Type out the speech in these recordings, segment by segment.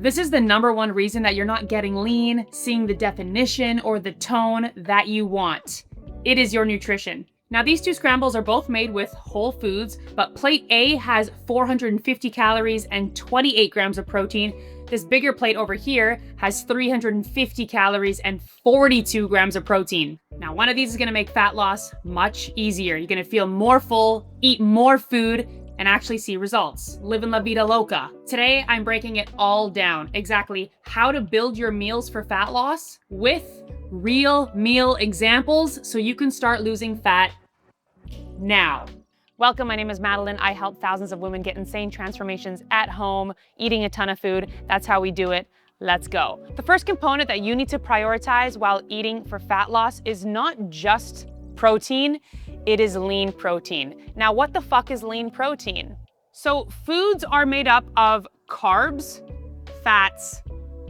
This is the #1 reason that you're not getting lean, seeing the definition or the tone that you want. It is your nutrition. Now, these two scrambles are both made with whole foods, but plate A has 450 calories and 28 grams of protein. This bigger plate over here has 350 calories and 42 grams of protein. Now, one of these is gonna make fat loss much easier. You're gonna feel more full, eat more food, and actually see results. Living la vida loca. Today, I'm breaking it all down. Exactly how to build your meals for fat loss with real meal examples so you can start losing fat now. Welcome, my name is Madeline. I help thousands of women get insane transformations at home, eating a ton of food. That's how we do it. Let's go. The first component that you need to prioritize while eating for fat loss is not just protein, it is lean protein. Now, what the fuck is lean protein? So foods are made up of carbs, fats,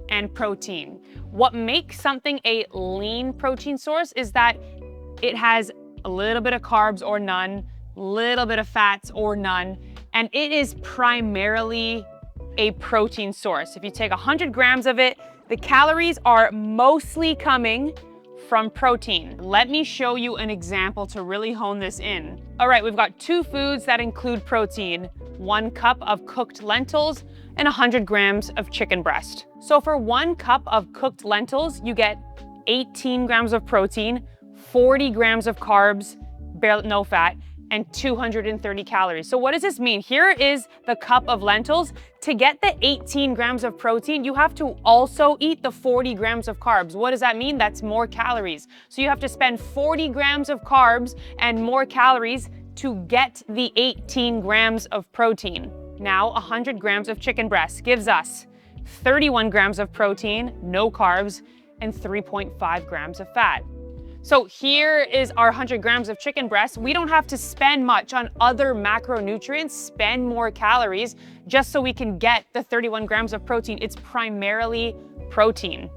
and protein. What makes something a lean protein source is that it has a little bit of carbs or none, little bit of fats or none, and it is primarily a protein source. If you take 100 grams of it, the calories are mostly coming from protein. Let me show you an example to really hone this in. All right, we've got two foods that include protein, 1 cup of cooked lentils and 100 grams of chicken breast. So for 1 cup of cooked lentils, you get 18 grams of protein, 40 grams of carbs, barely no fat, and 230 calories. So what does this mean? Here is the cup of lentils. To get the 18 grams of protein, you have to also eat the 40 grams of carbs. What does that mean? That's more calories. So you have to spend 40 grams of carbs and more calories to get the 18 grams of protein. Now, 100 grams of chicken breast gives us 31 grams of protein, no carbs, and 3.5 grams of fat. So here is our 100 grams of chicken breast. We don't have to spend much on other macronutrients, spend more calories, just so we can get the 31 grams of protein. It's primarily protein.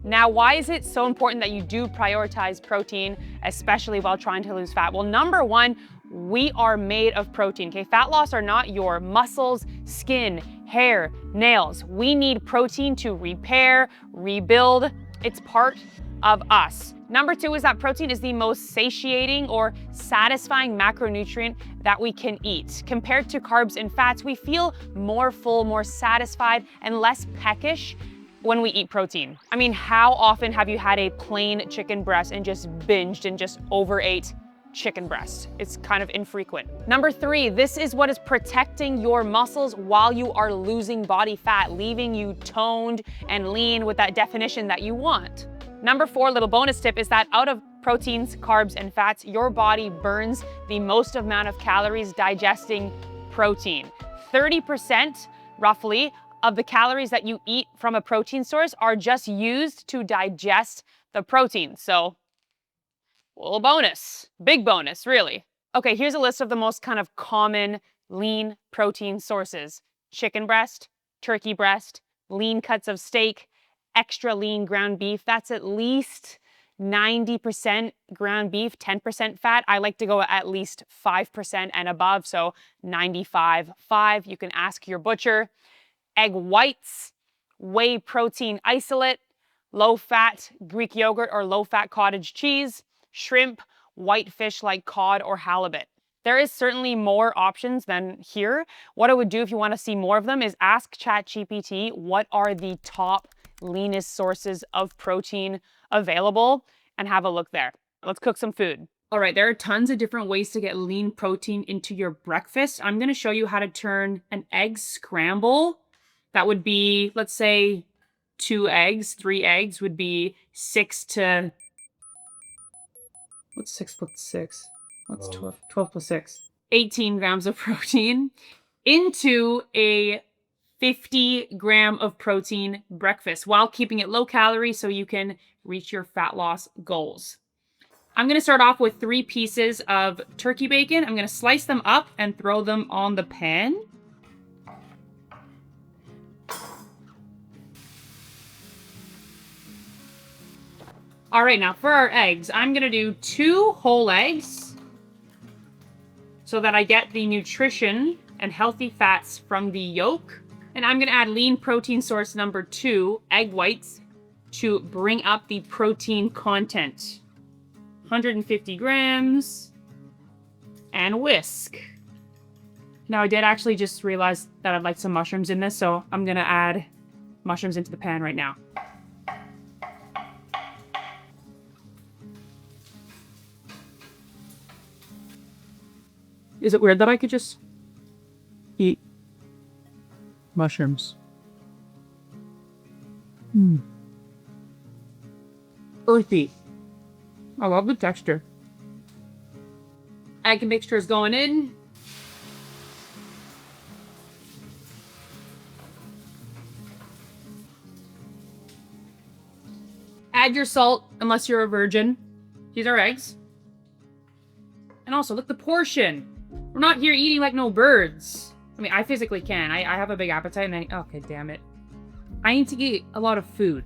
Now, why is it so important that you do prioritize protein, especially while trying to lose fat? Well, #1, we are made of protein, okay? Fat loss are not your muscles, skin, hair, nails. We need protein to repair, rebuild. It's part of us. #2 is that protein is the most satiating or satisfying macronutrient that we can eat. Compared to carbs and fats, we feel more full, more satisfied, and less peckish when we eat protein. I mean, how often have you had a plain chicken breast and just binged and just overate chicken breast? It's kind of infrequent. #3, this is what is protecting your muscles while you are losing body fat, leaving you toned and lean with that definition that you want. #4, little bonus tip, is that out of proteins, carbs, and fats, your body burns the most amount of calories digesting protein. 30% roughly of the calories that you eat from a protein source are just used to digest the protein. So, little bonus, big bonus, really. Okay, here's a list of the most kind of common lean protein sources: chicken breast, turkey breast, lean cuts of steak, extra lean ground beef. That's at least 90% ground beef, 10% fat. I like to go at least 5% and above, so 95.5. You can ask your butcher. Egg whites, whey protein isolate, low-fat Greek yogurt or low-fat cottage cheese, shrimp, white fish like cod or halibut. There is certainly more options than here. What I would do if you want to see more of them is ask ChatGPT what are the top leanest sources of protein available and have a look there. Let's cook some food. All right, there are tons of different ways to get lean protein into your breakfast. I'm going to show you how to turn an egg scramble. That would be, let's say, 2 eggs, 3 eggs would be 6 to... What's 6 plus 6? What's 12? 12 plus 6. 18 grams of protein into a 50 gram of protein breakfast while keeping it low calorie so you can reach your fat loss goals. I'm going to start off with 3 pieces of turkey bacon. I'm going to slice them up and throw them on the pan. All right, now for our eggs, I'm going to do 2 whole eggs so that I get the nutrition and healthy fats from the yolk. And I'm gonna add lean protein source number 2, egg whites, to bring up the protein content. 150 grams, and whisk. Now I did actually just realize that I'd like some mushrooms in this, so I'm gonna add mushrooms into the pan right now. Is it weird that I could just eat mushrooms? Earthy. I love the texture. Egg mixture is going in. Add your salt, unless you're a virgin. These are eggs. And also, look, the portion. We're not here eating like no birds. I mean, I physically can. I have a big appetite and okay, damn it. I need to eat a lot of food.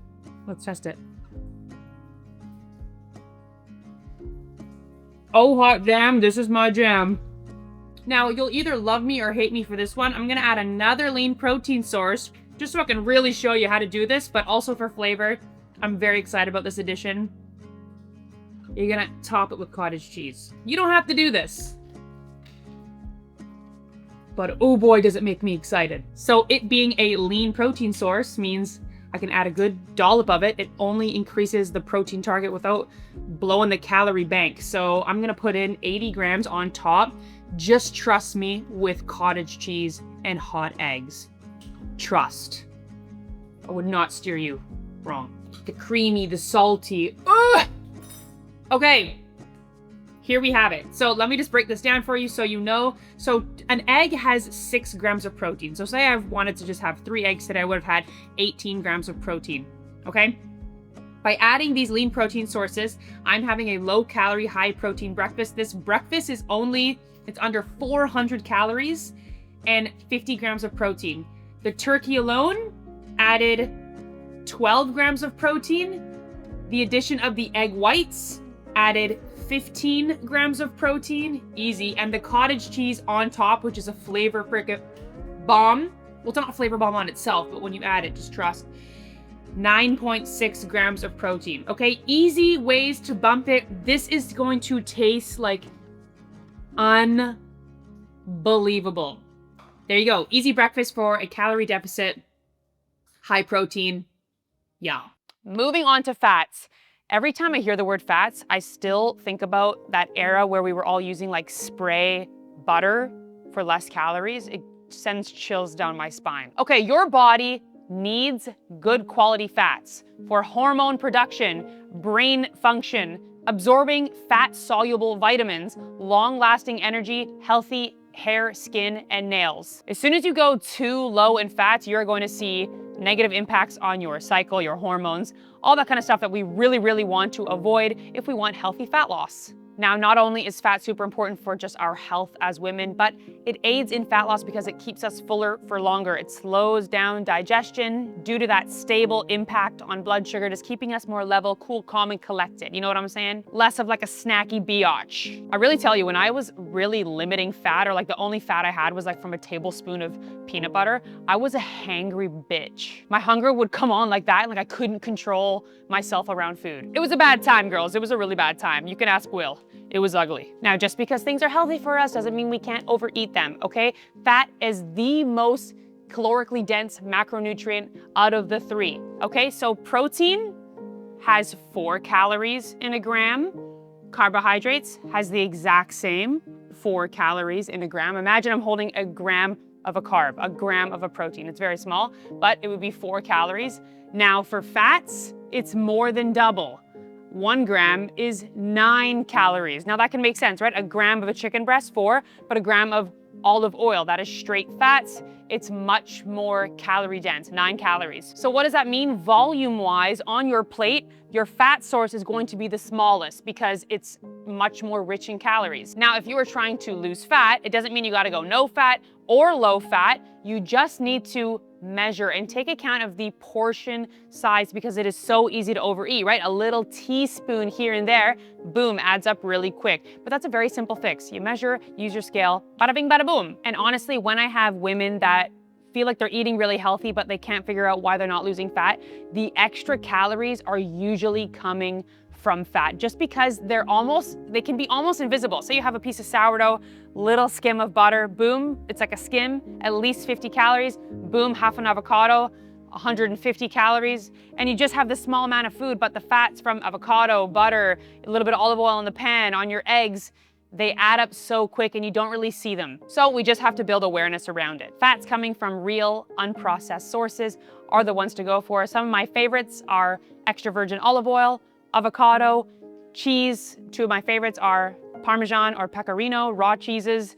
Let's test it. Oh, hot damn, this is my jam. Now, you'll either love me or hate me for this one. I'm gonna add another lean protein source, just so I can really show you how to do this, but also for flavor. I'm very excited about this addition. You're gonna top it with cottage cheese. You don't have to do this. But oh boy, does it make me excited. So it being a lean protein source means I can add a good dollop of it. It only increases the protein target without blowing the calorie bank. So I'm gonna put in 80 grams on top. Just trust me with cottage cheese and hot eggs. Trust. I would not steer you wrong. The creamy, the salty. Ugh! Okay, here we have it. So let me just break this down for you so you know. So an egg has 6 grams of protein. So say I wanted to just have 3 eggs today, I would have had 18 grams of protein, okay? By adding these lean protein sources, I'm having a low calorie, high protein breakfast. This breakfast is it's under 400 calories and 50 grams of protein. The turkey alone added 12 grams of protein. The addition of the egg whites added 15 grams of protein, easy, and the cottage cheese on top, which is a flavor frickin' bomb. Well, it's not a flavor bomb on itself, but when you add it, just trust. 9.6 grams of protein. Okay, easy ways to bump it. This is going to taste like unbelievable. There you go. Easy breakfast for a calorie deficit, high protein. Yeah. Moving on to fats. Every time I hear the word fats, I still think about that era where we were all using like spray butter for less calories. It sends chills down my spine. Okay, your body needs good quality fats for hormone production, brain function, absorbing fat-soluble vitamins, long-lasting energy, healthy hair, skin, and nails. As soon as you go too low in fats, you're going to see negative impacts on your cycle, your hormones, all that kind of stuff that we really, really want to avoid if we want healthy fat loss. Now, not only is fat super important for just our health as women, but it aids in fat loss because it keeps us fuller for longer. It slows down digestion due to that stable impact on blood sugar, just keeping us more level, cool, calm, and collected. You know what I'm saying? Less of like a snacky biatch. I really tell you, when I was really limiting fat, or like the only fat I had was like from a tablespoon of peanut butter, I was a hangry bitch. My hunger would come on like that, and like I couldn't control myself around food. It was a bad time, girls. It was a really bad time. You can ask Will. It was ugly. Now, just because things are healthy for us doesn't mean we can't overeat them, okay? Fat is the most calorically dense macronutrient out of the 3, okay? So protein has 4 calories in a gram. Carbohydrates has the exact same 4 calories in a gram. Imagine I'm holding a gram of a carb, a gram of a protein. It's very small, but it would be 4 calories. Now for fats, it's more than double. 1 gram is 9 calories. Now that can make sense, right? A gram of a chicken breast, 4, but a gram of olive oil, that is straight fats, it's much more calorie dense, 9 calories. So what does that mean volume-wise on your plate? Your fat source is going to be the smallest because it's much more rich in calories. Now, if you are trying to lose fat, it doesn't mean you gotta go no fat or low fat. You just need to measure and take account of the portion size because it is so easy to overeat, right? A little teaspoon here and there, boom, adds up really quick. But that's a very simple fix. You measure, use your scale, bada bing, bada boom. And honestly, when I have women that feel like they're eating really healthy, but they can't figure out why they're not losing fat, the extra calories are usually coming from fat, just because they can be almost invisible. So you have a piece of sourdough, little skim of butter, boom, it's like a skim, at least 50 calories, boom, half an avocado, 150 calories, and you just have this small amount of food, but the fats from avocado, butter, a little bit of olive oil in the pan, on your eggs, they add up so quick and you don't really see them. So we just have to build awareness around it. Fats coming from real, unprocessed sources are the ones to go for. Some of my favorites are extra virgin olive oil, avocado, cheese. Two of my favorites are Parmesan or Pecorino, raw cheeses,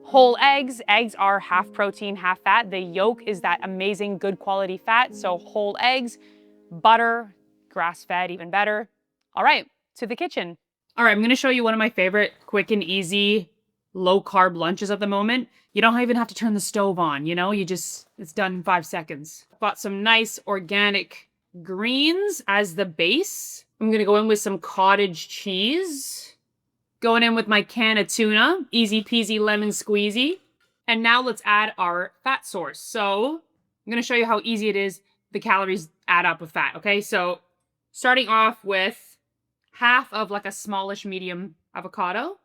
whole eggs. Eggs are half protein, half fat. The yolk is that amazing, good quality fat. So whole eggs, butter, grass-fed, even better. All right, to the kitchen. All right, I'm gonna show you one of my favorite quick and easy low-carb lunches at the moment. You don't even have to turn the stove on, you know? It's done in 5 seconds. Got some nice organic greens as the base. I'm gonna go in with some cottage cheese. Going in with my can of tuna, easy peasy lemon squeezy. And now let's add our fat source. So I'm gonna show you how easy it is. The calories add up with fat, okay? So starting off with half of like a smallish medium avocado.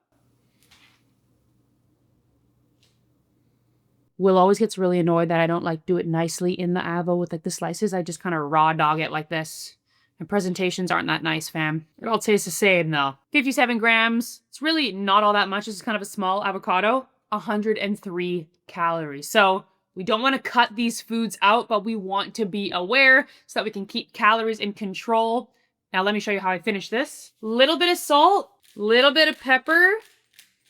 Will always gets really annoyed that I don't like do it nicely in the avo with like the slices. I just kind of raw dog it like this. And presentations aren't that nice, fam. It all tastes the same though. 57 grams. It's really not all that much. It's kind of a small avocado. 103 calories. So we don't want to cut these foods out, but we want to be aware so that we can keep calories in control. Now let me show you how I finish this. Little bit of salt, little bit of pepper,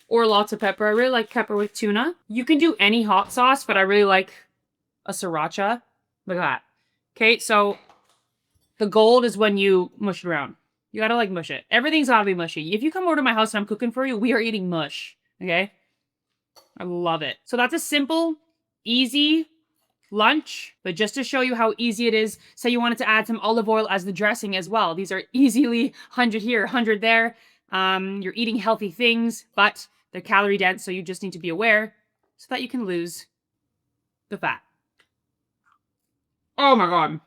or lots of pepper. I really like pepper with tuna. You can do any hot sauce, but I really like a sriracha. Look at that. Okay, so the gold is when you mush it around. You gotta like mush it. Everything's gotta be mushy. If you come over to my house and I'm cooking for you, we are eating mush, okay? I love it. So that's a simple, easy lunch, but just to show you how easy it is, say you wanted to add some olive oil as the dressing as well. These are easily 100 here, 100 there. You're eating healthy things, but they're calorie dense, so you just need to be aware so that you can lose the fat. Oh my God.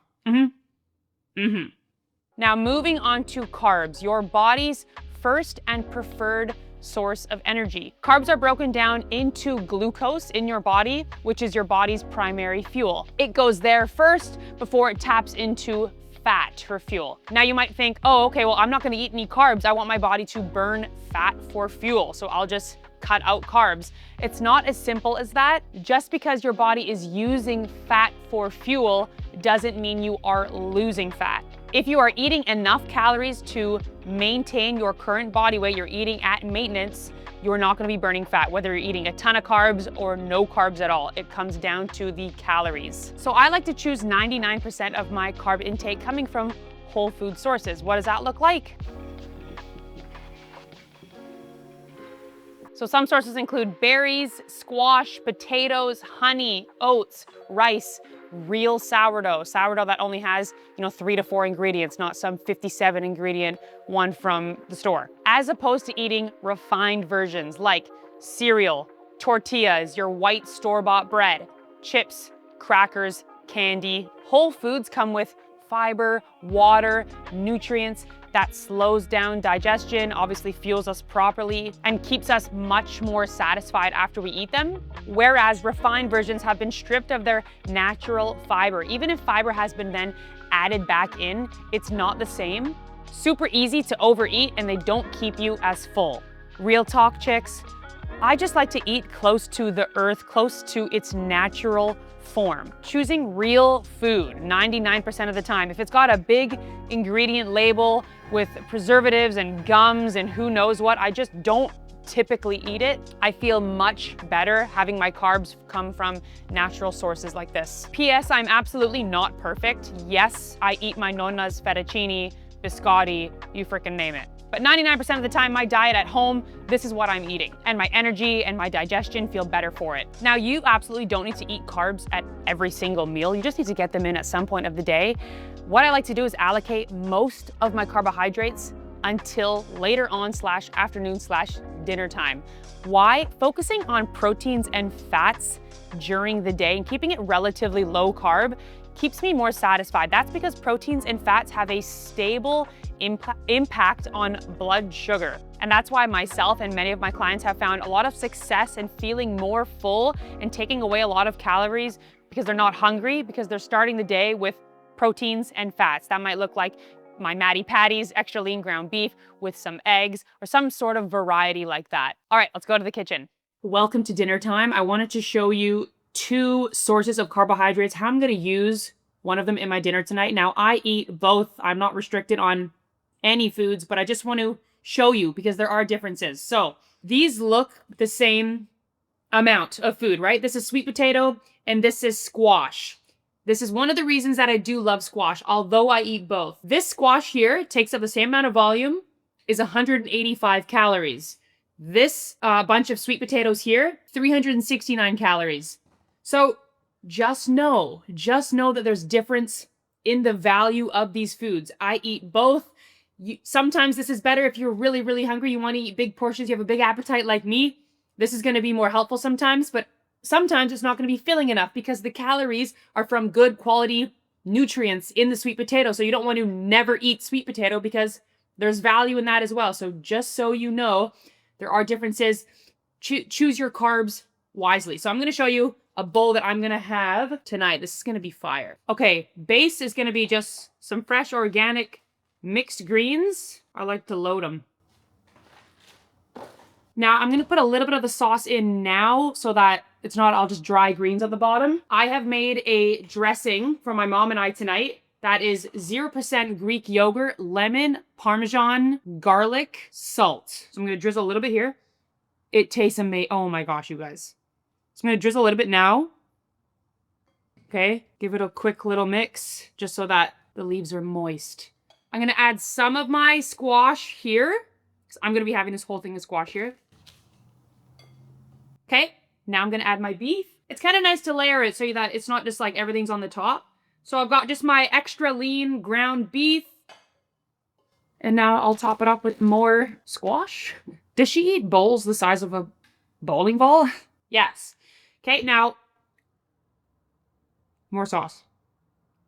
Now moving on to carbs, your body's first and preferred source of energy. Carbs are broken down into glucose in your body, which is your body's primary fuel. It goes there first before it taps into fat for fuel. Now you might think, oh, okay, well, I'm not gonna eat any carbs. I want my body to burn fat for fuel, so I'll just cut out carbs. It's not as simple as that. Just because your body is using fat for fuel doesn't mean you are losing fat. If you are eating enough calories to maintain your current body weight you're eating at maintenance, you're not gonna be burning fat, whether you're eating a ton of carbs or no carbs at all. It comes down to the calories. So I like to choose 99% of my carb intake coming from whole food sources. What does that look like? So some sources include berries, squash, potatoes, honey, oats, rice, real sourdough that only has, 3 to 4 ingredients, not some 57 ingredient one from the store. As opposed to eating refined versions like cereal, tortillas, your white store-bought bread, chips, crackers, candy. Whole foods come with fiber, water, nutrients that slows down digestion, obviously fuels us properly, and keeps us much more satisfied after we eat them. Whereas refined versions have been stripped of their natural fiber. Even if fiber has been then added back in, it's not the same. Super easy to overeat and they don't keep you as full. Real talk, chicks. I just like to eat close to the earth, close to its natural form. Choosing real food 99% of the time. If it's got a big ingredient label with preservatives and gums and who knows what, I just don't typically eat it. I feel much better having my carbs come from natural sources like this. P.S. I'm absolutely not perfect. Yes, I eat my nonna's fettuccine, biscotti, you freaking name it. But 99% of the time, my diet at home, this is what I'm eating. And my energy and my digestion feel better for it. Now, you absolutely don't need to eat carbs at every single meal. You just need to get them in at some point of the day. What I like to do is allocate most of my carbohydrates until later on /afternoon/dinner dinner time. Why? Focusing on proteins and fats during the day and keeping it relatively low carb keeps me more satisfied. That's because proteins and fats have a stable impact on blood sugar. And that's why myself and many of my clients have found a lot of success in feeling more full and taking away a lot of calories because they're not hungry, because they're starting the day with proteins and fats. That might look like my Matty Patties, extra lean ground beef with some eggs or some sort of variety like that. All right, let's go to the kitchen. Welcome to dinner time. I wanted to show you 2 sources of carbohydrates, how I'm gonna use one of them in my dinner tonight. Now, I eat both. I'm not restricted on any foods, but I just want to show you because there are differences. So these look the same amount of food, right? This is sweet potato and this is squash. This is one of the reasons that I do love squash, although I eat both. This squash here takes up the same amount of volume, is 185 calories. This bunch of sweet potatoes here, 369 calories. So just know that there's difference in the value of these foods. I eat both. Sometimes this is better if you're really, really hungry, you want to eat big portions, you have a big appetite like me. This is going to be more helpful sometimes, but sometimes it's not going to be filling enough because the calories are from good quality nutrients in the sweet potato. So you don't want to never eat sweet potato because there's value in that as well. So just so you know, there are differences. Choose your carbs wisely. So I'm going to show you a bowl that I'm going to have tonight. This is going to be fire. Okay, base is going to be just some fresh organic mixed greens. I like to load them. Now I'm going to put a little bit of the sauce in now so that it's not all just dry greens at the bottom. I have made a dressing for my mom and I tonight that is 0% Greek yogurt, lemon, Parmesan, garlic, salt. So I'm going to drizzle a little bit here. It tastes amazing. Oh my gosh, you guys. So I'm going to drizzle a little bit now. Okay, give it a quick little mix just so that the leaves are moist. I'm going to add some of my squash here. I'm going to be having this whole thing of squash here. Okay, now I'm going to add my beef. It's kind of nice to layer it so that it's not just like everything's on the top. So I've got just my extra lean ground beef. And now I'll top it up with more squash. Does she eat bowls the size of a bowling ball? Yes. Okay, now more sauce.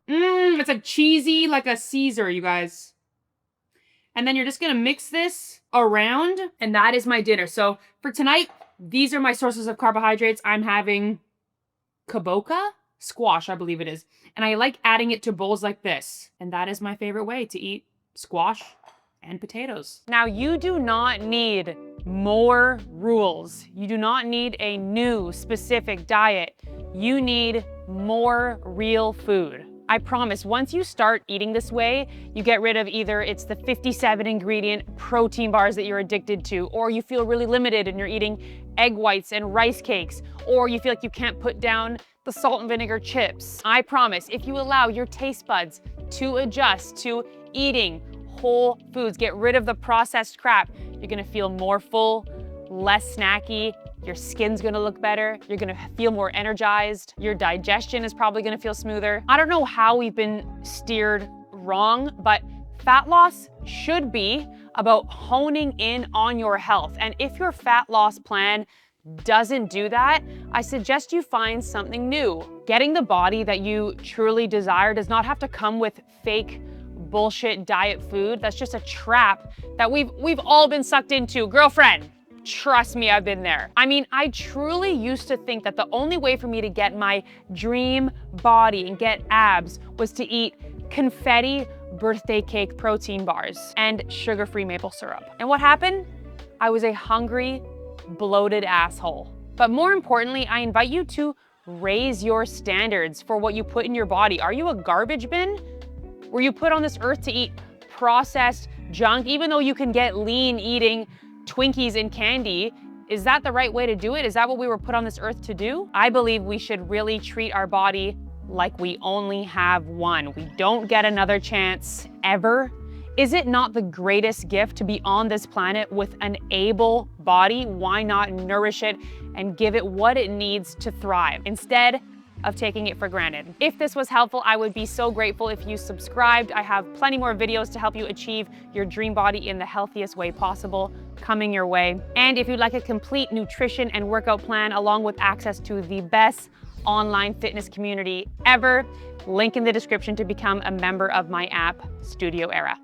It's a cheesy, like a Caesar, you guys. And then you're just going to mix this around, and that is my dinner. So for tonight, these are my sources of carbohydrates. I'm having kabocha squash, I believe it is. And I like adding it to bowls like this. And that is my favorite way to eat squash and potatoes. Now, you do not need more rules. You do not need a new specific diet. You need more real food. I promise, once you start eating this way, you get rid of either it's the 57 ingredient protein bars that you're addicted to, or you feel really limited and you're eating egg whites and rice cakes, or you feel like you can't put down the salt and vinegar chips. I promise, if you allow your taste buds to adjust to eating whole foods, get rid of the processed crap, you're gonna feel more full, less snacky, your skin's gonna look better, you're gonna feel more energized, your digestion is probably gonna feel smoother. I don't know how we've been steered wrong, but fat loss should be about honing in on your health. And if your fat loss plan doesn't do that, I suggest you find something new. Getting the body that you truly desire does not have to come with fake bullshit diet food. That's just a trap that we've all been sucked into. Girlfriend, trust me, I've been there. I mean, I truly used to think that the only way for me to get my dream body and get abs was to eat confetti birthday cake protein bars and sugar-free maple syrup. And what happened? I was a hungry, bloated asshole. But more importantly, I invite you to raise your standards for what you put in your body. Are you a garbage bin? Were you put on this earth to eat processed junk, even though you can get lean eating Twinkies and candy? Is that the right way to do it? Is that what we were put on this earth to do? I believe we should really treat our body like we only have one. We don't get another chance ever. Is it not the greatest gift to be on this planet with an able body? Why not nourish it and give it what it needs to thrive? Instead, of taking it for granted. If this was helpful, I would be so grateful if you subscribed. I have plenty more videos to help you achieve your dream body in the healthiest way possible coming your way. And if you'd like a complete nutrition and workout plan along with access to the best online fitness community ever, link in the description to become a member of my app, Studio Era.